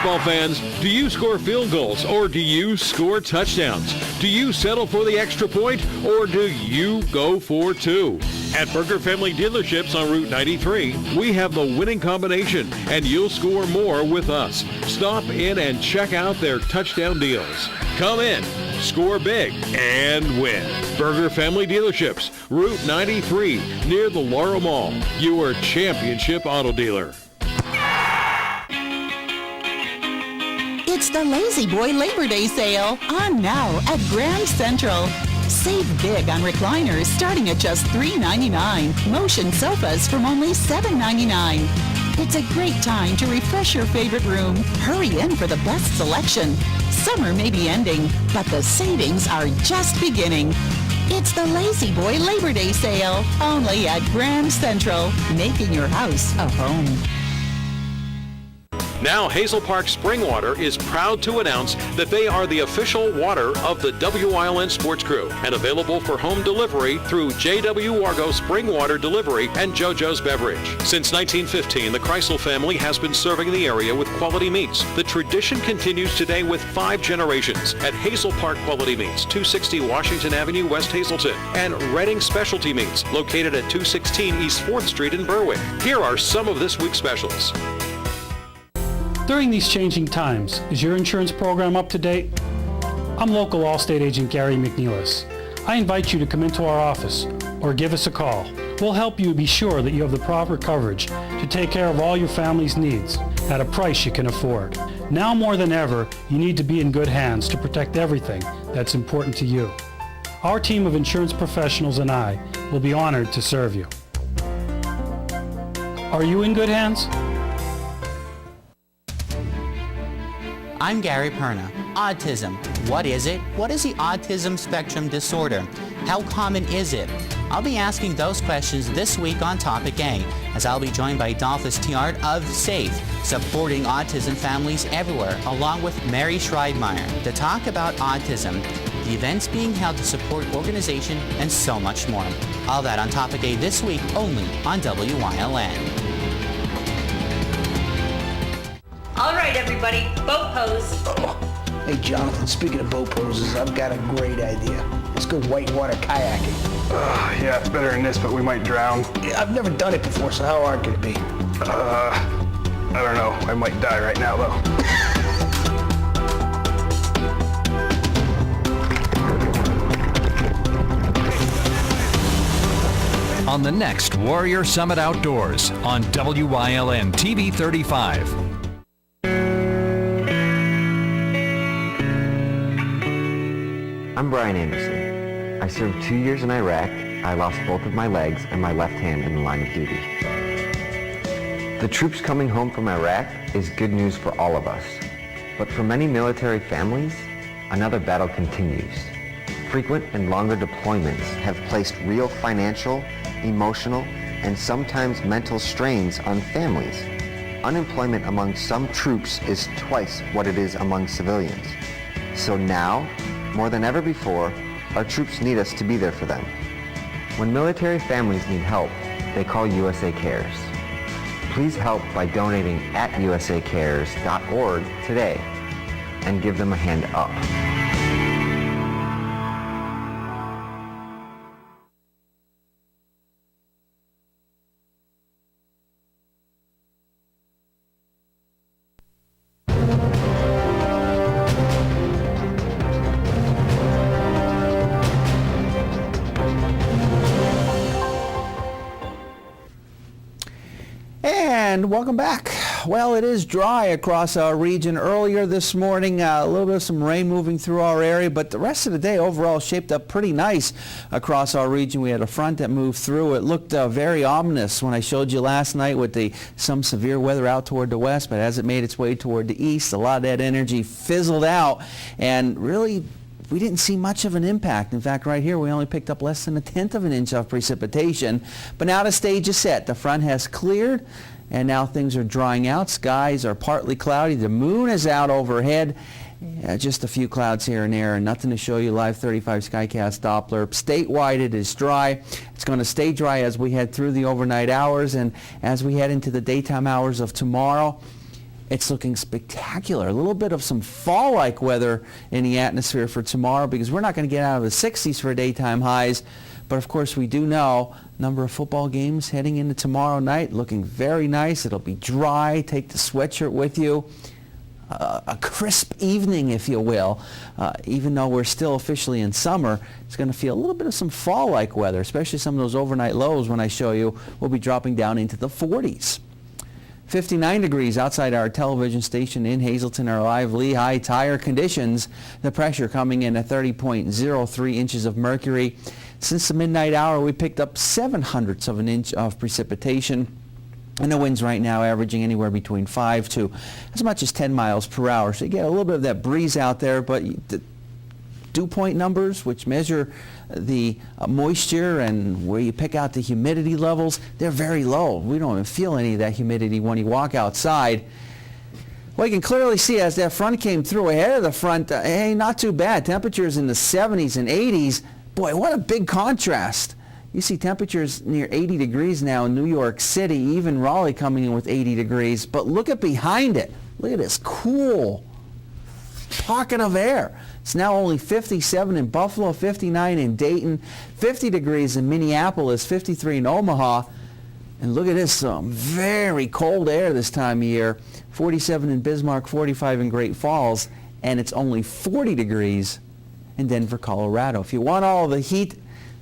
Football fans, do you score field goals or do you score touchdowns? Do you settle for the extra point or do you go for two? At Burger Family Dealerships on Route 93, we have the winning combination, and you'll score more with us. Stop in and check out their touchdown deals. Come in, score big, and win. Burger Family Dealerships, Route 93, near the Laurel Mall, your championship auto dealer.
It's the Lazy Boy Labor Day sale on now at Grand Central. Save big on recliners starting at just $3.99. Motion sofas from only $7.99. It's a great time to refresh your favorite room. Hurry in for the best selection. Summer may be ending, but the savings are just beginning. It's the Lazy Boy Labor Day sale, only at Grand Central, making your house a home.
Now, Hazel Park Spring Water is proud to announce that they are the official water of the WILN Sports Crew and available for home delivery through J.W. Wargo Spring Water Delivery and JoJo's Beverage. Since 1915, the Kreisel family has been serving the area with quality meats. The tradition continues today with 5 generations at Hazel Park Quality Meats, 260 Washington Avenue, West Hazelton, and Redding Specialty Meats, located at 216 East 4th Street in Berwick. Here are some of this week's specials.
During these changing times, is your insurance program up to date? I'm local Allstate agent Gary McNeilis. I invite you to come into our office or give us a call. We'll help you be sure that you have the proper coverage to take care of all your family's needs at a price you can afford. Now more than ever, you need to be in good hands to protect everything that's important to you. Our team of insurance professionals and I will be honored to serve you. Are you in good hands?
I'm Gary Perna. Autism. What is it? What is the autism spectrum disorder? How common is it? I'll be asking those questions this week on Topic A, as I'll be joined by Dolphus Tiart of Sept, supporting autism families everywhere, along with Mary Schreidmeyer, to talk about autism, the events being held to support organization, and so much more. All that on Topic A this week, only on WILN.
All right, everybody, boat pose.
Oh. Hey, Jonathan, speaking of boat poses, I've got a great idea. Let's go whitewater kayaking.
Yeah, it's better than this, but we might drown.
Yeah, I've never done it before, so how hard could it be?
I don't know. I might die right now, though.
On the next Warrior Summit Outdoors on WILN TV 35.
I'm Brian Anderson. I served 2 years in Iraq. I lost both of my legs and my left hand in the line of duty. The troops coming home from Iraq is good news for all of us. But for many military families, another battle continues. Frequent and longer deployments have placed real financial, emotional, and sometimes mental strains on families. Unemployment among some troops is twice what it is among civilians. So now, more than ever before, our troops need us to be there for them. When military families need help, they call USA Cares. Please help by donating at usacares.org today and give them a hand up.
And welcome back. Well, it is dry across our region. Earlier this morning, a little bit of some rain moving through our area, but the rest of the day overall shaped up pretty nice across our region. We had a front that moved through. It looked very ominous when I showed you last night with some severe weather out toward the west, but as it made its way toward the east, a lot of that energy fizzled out, and really we didn't see much of an impact. In fact, right here we only picked up less than 1/10 of an inch of precipitation. But now the stage is set. The front has cleared, and now things are drying out. Skies are partly cloudy. The moon is out overhead. Just a few clouds here and there, and nothing to show you. Live 35 Skycast Doppler. Statewide, it is dry. It's going to stay dry as we head through the overnight hours, and as we head into the daytime hours of tomorrow. It's looking spectacular. A little bit of some fall-like weather in the atmosphere for tomorrow because we're not going to get out of the 60s for daytime highs. But of course, we do know number of football games heading into tomorrow night looking very nice. It'll be dry. Take the sweatshirt with you. A crisp evening, if you will. Even though we're still officially in summer, it's going to feel a little bit of some fall-like weather, especially some of those overnight lows when I show you will be dropping down into the 40s. 59 degrees outside our television station in Hazleton, our live Lehigh tire conditions. The pressure coming in at 30.03 inches of mercury. Since the midnight hour, we picked up 0.07 of an inch of precipitation. And the winds right now averaging anywhere between 5 to as much as 10 miles per hour. So you get a little bit of that breeze out there, but the dew point numbers, which measure the moisture and where you pick out the humidity levels, they're very low. We don't even feel any of that humidity when you walk outside. Well, you can clearly see as that front came through ahead of the front, hey, not too bad. Temperatures in the 70s and 80s. Boy, what a big contrast. You see temperatures near 80 degrees now in New York City, even Raleigh coming in with 80 degrees. But look at behind it. Look at this cool pocket of air. It's now only 57 in Buffalo, 59 in Dayton, 50 degrees in Minneapolis, 53 in Omaha. And look at this, very cold air this time of year. 47 in Bismarck, 45 in Great Falls, and it's only 40 degrees in Denver, Colorado. If you want all the heat,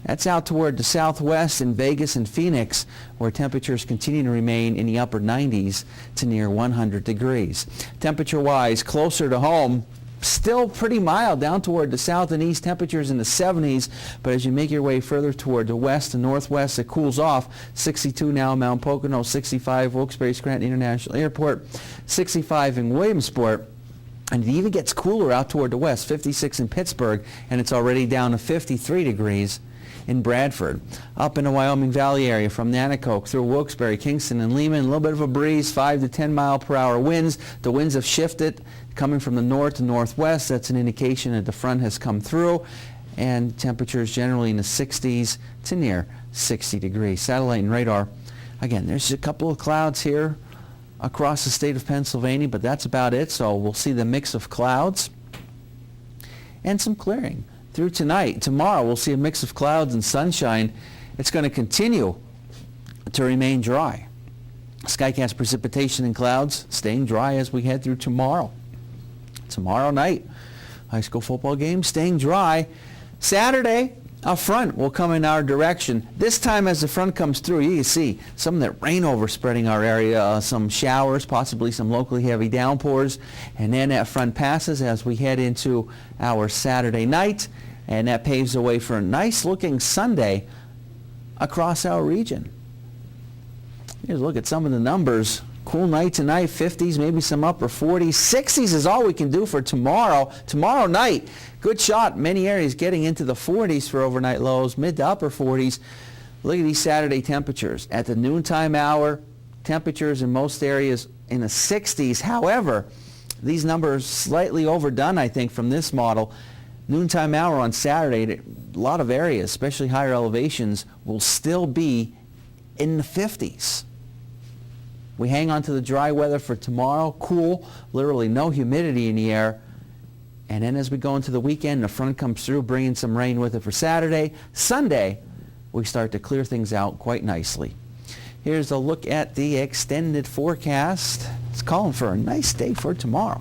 that's out toward the southwest in Vegas and Phoenix, where temperatures continue to remain in the upper 90s to near 100 degrees. Temperature-wise, closer to home, still pretty mild down toward the south and east, temperatures in the 70s, but as you make your way further toward the west and northwest, it cools off. 62 now in Mount Pocono, 65 Wilkes-Barre-Scranton International Airport, 65 in Williamsport. And it even gets cooler out toward the west, 56 in Pittsburgh, and it's already down to 53 degrees in Bradford. Up in the Wyoming Valley area from Nanticoke through Wilkes-Barre, Kingston, and Lehman, a little bit of a breeze, 5 to 10 mile per hour winds. The winds have shifted, coming from the north to northwest. That's an indication that the front has come through, and temperatures generally in the 60s to near 60 degrees. Satellite and radar, again, there's a couple of clouds here across the state of Pennsylvania, but that's about it. So we'll see the mix of clouds and some clearing through tonight. Tomorrow we'll see a mix of clouds and sunshine. It's going to continue to remain dry. Skycast precipitation and clouds staying dry as we head through tomorrow. Tomorrow night, high school football game staying dry. Saturday, a front will come in our direction. This time as the front comes through, you can see some of that rain overspreading our area, some showers, possibly some locally heavy downpours, and then that front passes as we head into our Saturday night, and that paves the way for a nice looking Sunday across our region. Here's a look at some of the numbers. Cool night tonight, 50s, maybe some upper 40s. 60s is all we can do for tomorrow. Tomorrow night, good shot. Many areas getting into the 40s for overnight lows, mid to upper 40s. Look at these Saturday temperatures. At the noontime hour, temperatures in most areas in the 60s. However, these numbers slightly overdone, I think, from this model. Noontime hour on Saturday, a lot of areas, especially higher elevations, will still be in the 50s. We hang on to the dry weather for tomorrow, cool, literally no humidity in the air. And then as we go into the weekend, the front comes through, bringing some rain with it for Saturday. Sunday, we start to clear things out quite nicely. Here's a look at the extended forecast. It's calling for a nice day for tomorrow.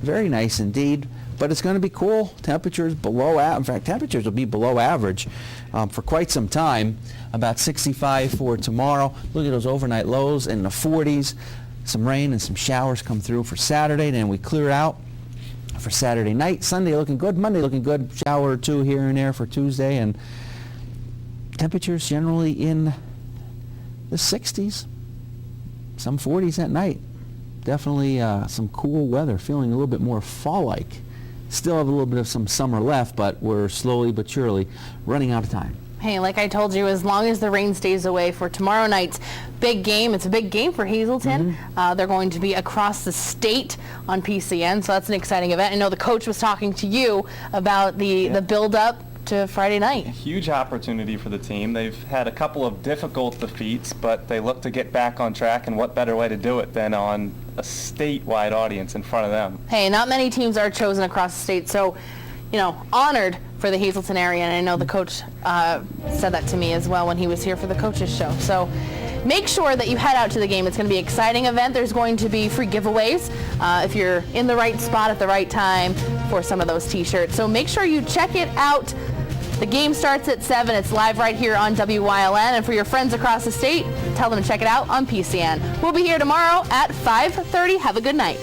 Very nice indeed, but it's going to be cool. Temperatures below, in fact, temperatures will be below average for quite some time. About 65 for tomorrow. Look at those overnight lows in the 40s. Some rain and some showers come through for Saturday, then we clear out for Saturday night. Sunday looking good. Monday looking good. Shower or two here and there for Tuesday, and temperatures generally in the 60s. Some 40s at night. Definitely some cool weather. Feeling a little bit more fall-like. Still have a little bit of some summer left, but we're slowly but surely running out of time.
Hey, like I told you, as long as the rain stays away for tomorrow night's big game, it's a big game for Hazleton. They're going to be across the state on PCN, so that's an exciting event. I know the coach was talking to you about the build-up to Friday night.
Huge opportunity for the team. They've had a couple of difficult defeats, but they look to get back on track, and what better way to do it than on a statewide audience in front of them.
Hey, not many teams are chosen across the state, so, honored for the Hazleton area, and I know the coach said that to me as well when he was here for the coaches show. So make sure that you head out to the game. It's going to be an exciting event. There's going to be free giveaways if you're in the right spot at the right time for some of those t-shirts. So make sure you check it out. The game starts at 7. It's live right here on WYLN. And for your friends across the state, tell them to check it out on PCN. We'll be here tomorrow at 5:30. Have a good night.